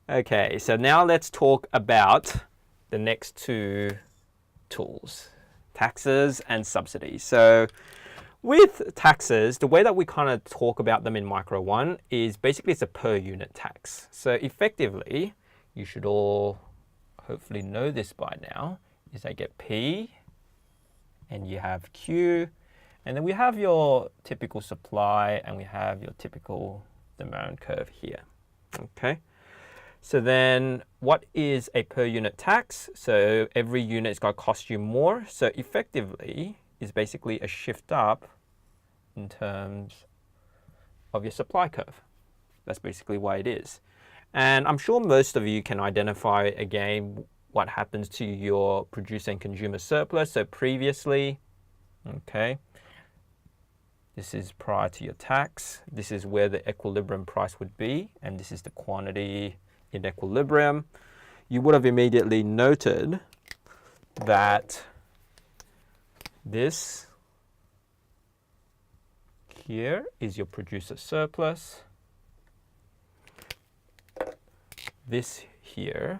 Okay, so now let's talk about the next two tools, taxes and subsidies. So with taxes, the way that we kind of talk about them in Micro 1 is basically it's a per unit tax. So effectively, you should all hopefully know this by now, is I get P and you have Q, and then we have your typical supply and we have your typical demand curve here. Okay. So then what is a per unit tax? So every unit is going to cost you more. So effectively is basically a shift up in terms of your supply curve. That's basically why it is. And I'm sure most of you can identify again what happens to your producer and consumer surplus. So previously, okay, this is prior to your tax. This is where the equilibrium price would be, and this is the quantity in equilibrium. You would have immediately noted that this here is your producer surplus. This here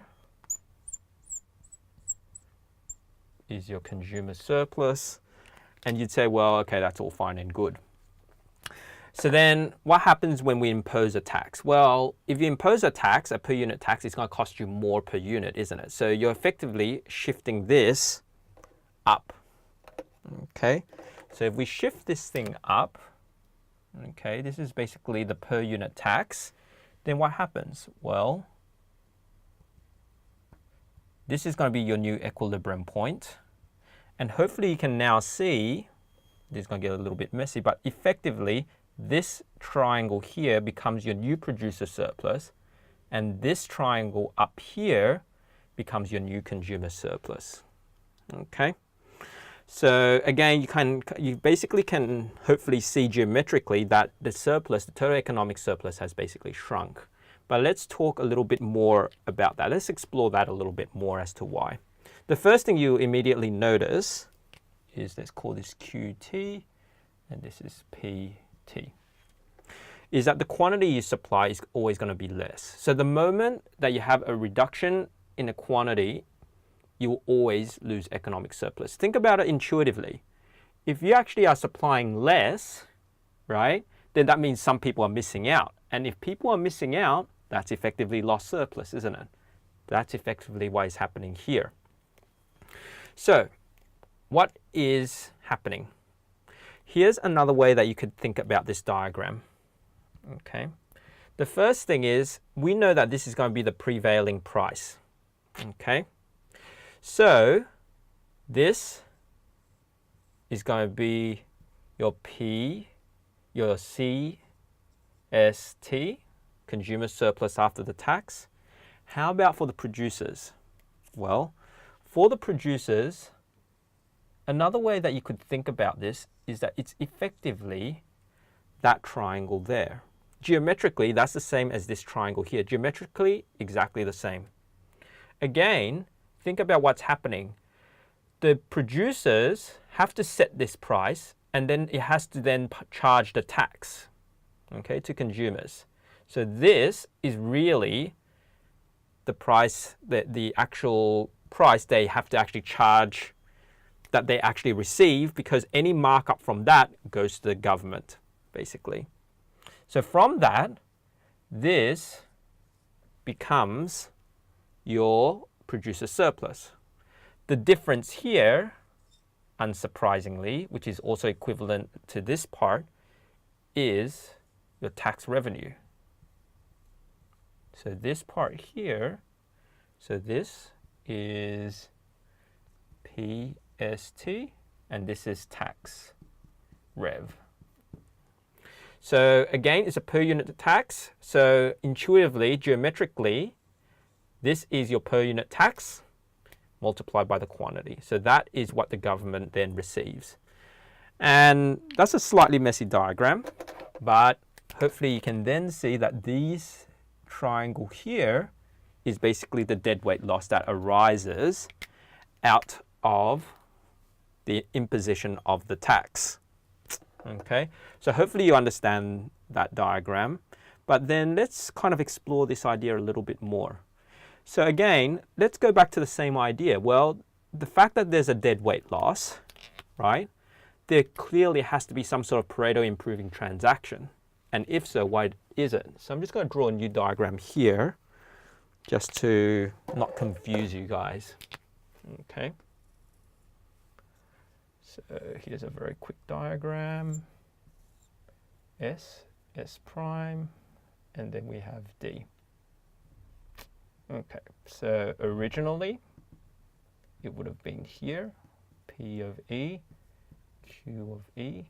is your consumer surplus. And you'd say, well, okay, that's all fine and good. So then what happens when we impose a tax? Well, if you impose a tax, a per unit tax, it's going to cost you more per unit, isn't it? So you're effectively shifting this up. Okay, so if we shift this thing up, okay, this is basically the per unit tax, then what happens? Well, this is going to be your new equilibrium point. And hopefully you can now see, this is going to get a little bit messy, but effectively this triangle here becomes your new producer surplus, and this triangle up here becomes your new consumer surplus. Okay, so again, you basically can hopefully see geometrically that the surplus, the total economic surplus, has basically shrunk. But let's talk a little bit more about that. Let's explore that a little bit more as to why. The first thing you immediately notice is, let's call this QT, and this is PT, is that the quantity you supply is always going to be less. So the moment that you have a reduction in a quantity, you will always lose economic surplus. Think about it intuitively. If you actually are supplying less, right, then that means some people are missing out. And if people are missing out, that's effectively lost surplus, isn't it? That's effectively what is happening here. So what is happening? Here's another way that you could think about this diagram. Okay, the first thing is we know that this is going to be the prevailing price. Okay, so this is going to be your P, your CST, consumer surplus after the tax. How about for the producers? Well, for the producers, another way that you could think about this is that it's effectively that triangle there. Geometrically, that's the same as this triangle here. Geometrically, exactly the same. Again, think about what's happening. The producers have to set this price, and then it has to then charge the tax, okay, to consumers. So this is really the price, the actual price they have to actually charge, that they actually receive, because any markup from that goes to the government, basically. So from that, this becomes your producer surplus. The difference here, unsurprisingly, which is also equivalent to this part, is your tax revenue. So this part here, so this is PST, and this is tax rev. So again, it's a per unit tax. So intuitively, geometrically, this is your per unit tax multiplied by the quantity. So that is what the government then receives. And that's a slightly messy diagram, but hopefully you can then see that these triangle here is basically the deadweight loss that arises out of the imposition of the tax. Okay, so hopefully you understand that diagram. But then let's kind of explore this idea a little bit more. So again, let's go back to the same idea. Well, the fact that there's a dead weight loss, right? There clearly has to be some sort of Pareto improving transaction. And if so, why is it? So I'm just going to draw a new diagram here just to not confuse you guys. Okay. So here's a very quick diagram. S prime, and then we have D. Okay, so originally it would have been here, P of E, Q of E,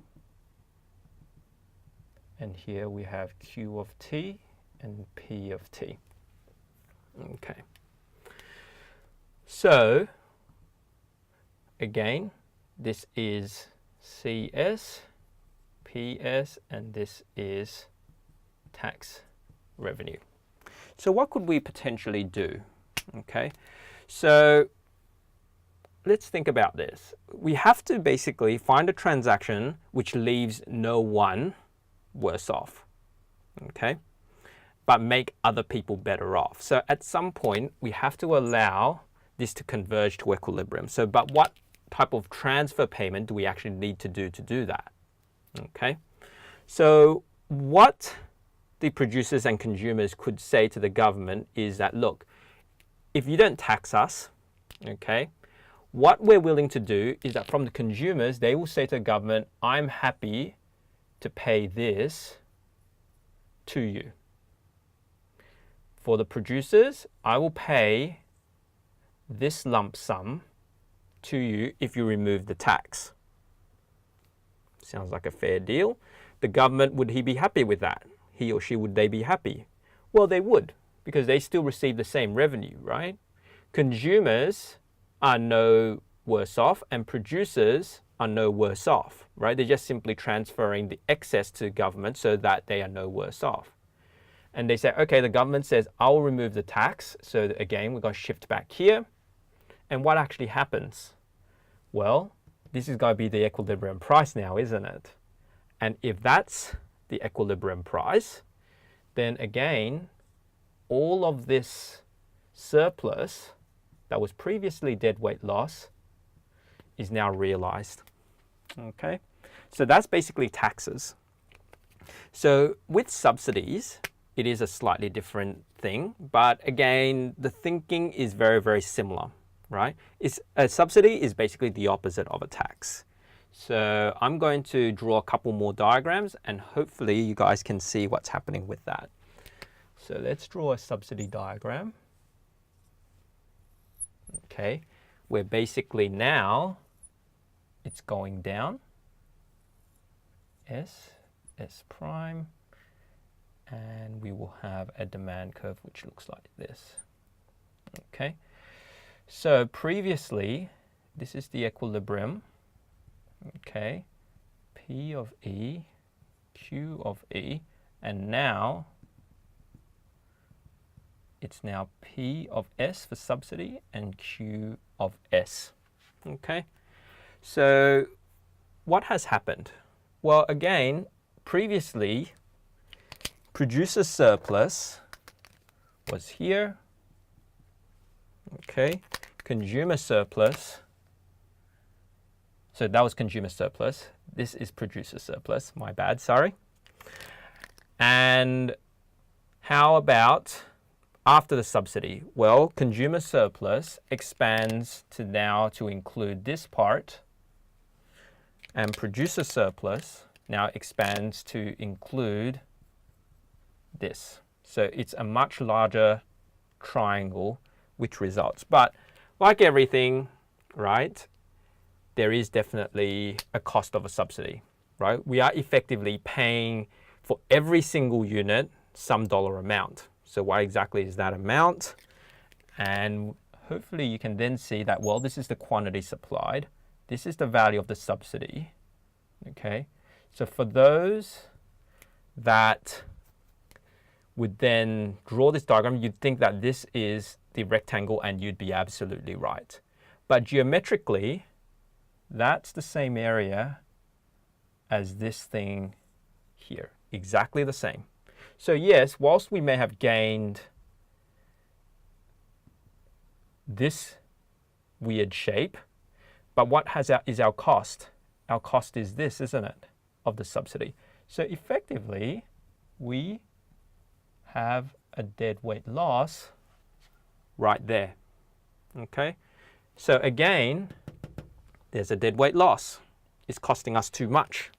and here we have Q of T and P of T. Okay, so again, this is CS, PS, and this is tax revenue. So what could we potentially do? Okay, so let's think about this. We have to basically find a transaction which leaves no one worse off, okay, but make other people better off. So at some point, we have to allow this to converge to equilibrium. So, but what type of transfer payment do we actually need to do that? Okay, so what the producers and consumers could say to the government is that, look, if you don't tax us, okay, what we're willing to do is that from the consumers, they will say to the government, I'm happy to pay this to you. For the producers, I will pay this lump sum to you if you remove the tax. Sounds like a fair deal. The government, would he be happy with that? He or she, would they be happy? Well, they would, because they still receive the same revenue, right? Consumers are no worse off, and producers are no worse off, right? They're just simply transferring the excess to government so that they are no worse off. And they say, okay, the government says, I'll remove the tax. So again, we're going to shift back here. And what actually happens? Well, this is going to be the equilibrium price now, isn't it? And if that's the equilibrium price, then again, all of this surplus that was previously dead weight loss is now realized. Okay, so that's basically taxes. So with subsidies, it is a slightly different thing, but again, the thinking is very, very similar, right? A subsidy is basically the opposite of a tax. So I'm going to draw a couple more diagrams and hopefully you guys can see what's happening with that. So let's draw a subsidy diagram. Okay, where basically now it's going down, S prime, and we will have a demand curve which looks like this. Okay, so previously this is the equilibrium. Okay, P of E, Q of E, and now it's now P of S for subsidy and Q of S. Okay, so what has happened? Well, again, previously, producer surplus was here. Okay, consumer surplus. So that was consumer surplus. This is producer surplus. My bad, sorry. And how about after the subsidy? Well, consumer surplus expands to now to include this part, and producer surplus now expands to include this. So it's a much larger triangle which results. But like everything, right, there is definitely a cost of a subsidy, right? We are effectively paying for every single unit some dollar amount. So what exactly is that amount? And hopefully you can then see that, well, this is the quantity supplied. This is the value of the subsidy, okay? So for those that would then draw this diagram, you'd think that this is the rectangle and you'd be absolutely right. But geometrically, that's the same area as this thing here, exactly the same. So yes, whilst we may have gained this weird shape, but what is our cost? Our cost is this, isn't it, of the subsidy. So effectively, we have a deadweight loss right there. Okay, so again, there's a deadweight loss. It's costing us too much,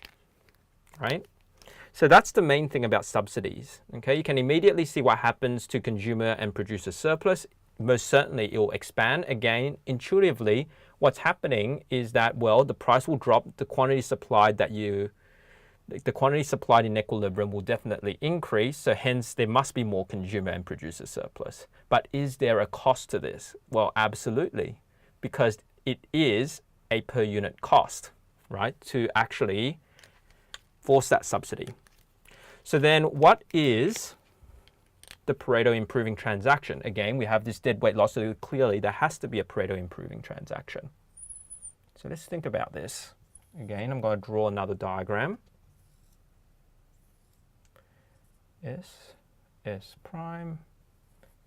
right? So that's the main thing about subsidies. Okay, you can immediately see what happens to consumer and producer surplus. Most certainly it will expand. Again, intuitively, what's happening is that, well, the price will drop, the quantity supplied in equilibrium will definitely increase, so hence there must be more consumer and producer surplus. But is there a cost to this? Well, absolutely, because it is a per unit cost, right, to actually force that subsidy. So then what is the Pareto improving transaction? Again, we have this deadweight loss, so clearly there has to be a Pareto improving transaction. So let's think about this. Again, I'm going to draw another diagram. S, S prime,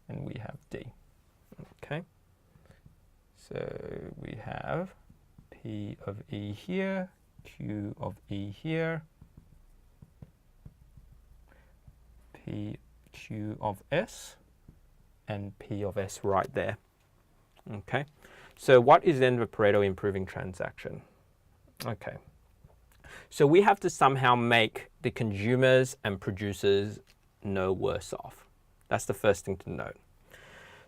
and we have D. Okay, so we have P of E here, Q of E here, P, Q of S, and P of S right there. Okay, so what is then the Pareto improving transaction? Okay, so we have to somehow make the consumers and producers no worse off. That's the first thing to note.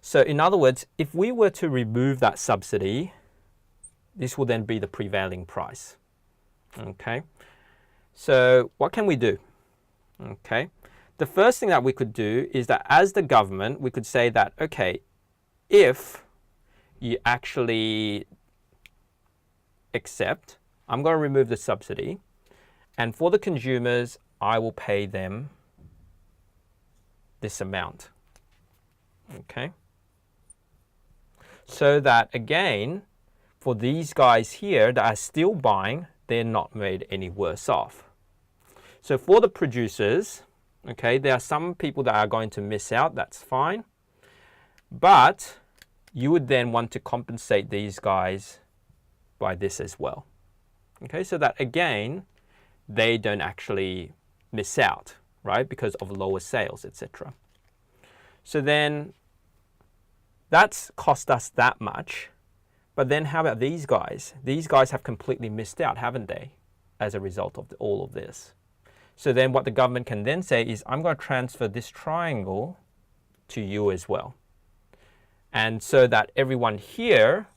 So in other words, if we were to remove that subsidy, this will then be the prevailing price. Okay, so what can we do? Okay, the first thing that we could do is that as the government, we could say that, okay, if you actually accept, I'm going to remove the subsidy, and for the consumers, I will pay them this amount. Okay, so that again, for these guys here that are still buying, they're not made any worse off. So for the producers, okay, there are some people that are going to miss out, that's fine. But you would then want to compensate these guys by this as well. Okay, so that again, they don't actually miss out, right, because of lower sales, etc. So then that's cost us that much. But then how about these guys? These guys have completely missed out, haven't they, as a result of all of this? So then what the government can then say is, I'm going to transfer this triangle to you as well. And so that everyone here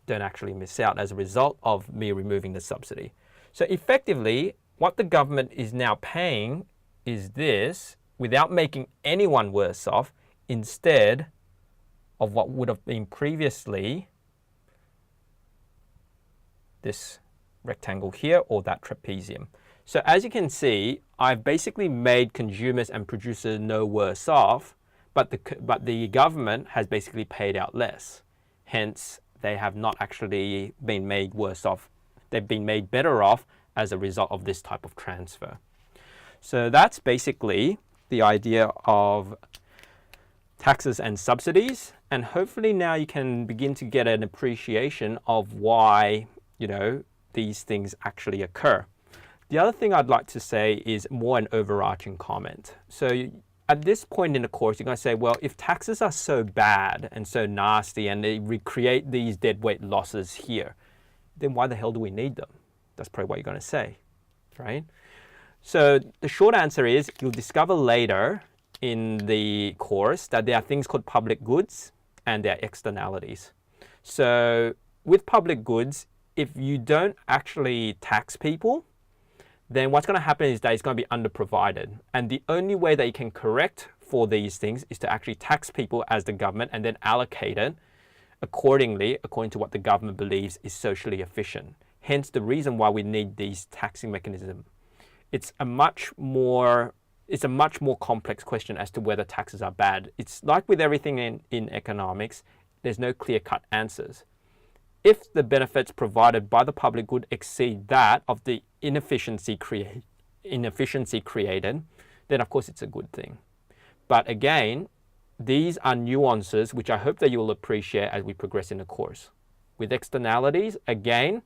don't actually miss out as a result of me removing the subsidy. So effectively, what the government is now paying is this without making anyone worse off, instead of what would have been previously this rectangle here or that trapezium. So as you can see, I've basically made consumers and producers no worse off, but the government has basically paid out less. Hence, they have not actually been made worse off. They've been made better off as a result of this type of transfer. So that's basically the idea of taxes and subsidies. And hopefully now you can begin to get an appreciation of why, these things actually occur. The other thing I'd like to say is more an overarching comment. So at this point in the course, you're going to say, well, if taxes are so bad and so nasty and they recreate these deadweight losses here, then why the hell do we need them? That's probably what you're going to say, right? So the short answer is you'll discover later in the course that there are things called public goods and their externalities. So with public goods, if you don't actually tax people, then what's going to happen is that it's going to be underprovided. And the only way that you can correct for these things is to actually tax people as the government and then allocate it accordingly, according to what the government believes is socially efficient. Hence the reason why we need these taxing mechanisms. It's a much more complex question as to whether taxes are bad. It's like with everything in economics, there's no clear-cut answers. If the benefits provided by the public good exceed that of the inefficiency created, then of course it's a good thing. But again, these are nuances which I hope that you'll appreciate as we progress in the course. With externalities, again,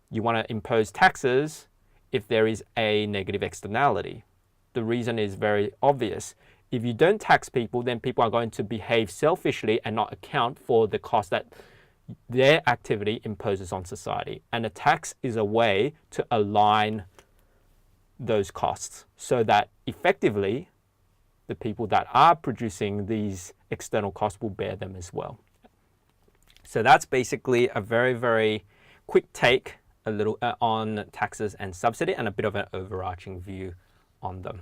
you want to impose taxes if there is a negative externality. The reason is very obvious. If you don't tax people, then people are going to behave selfishly and not account for the cost that their activity imposes on society. And a tax is a way to align those costs so that effectively the people that are producing these external costs will bear them as well. So that's basically a very, very quick take a little on taxes and subsidy and a bit of an overarching view on them.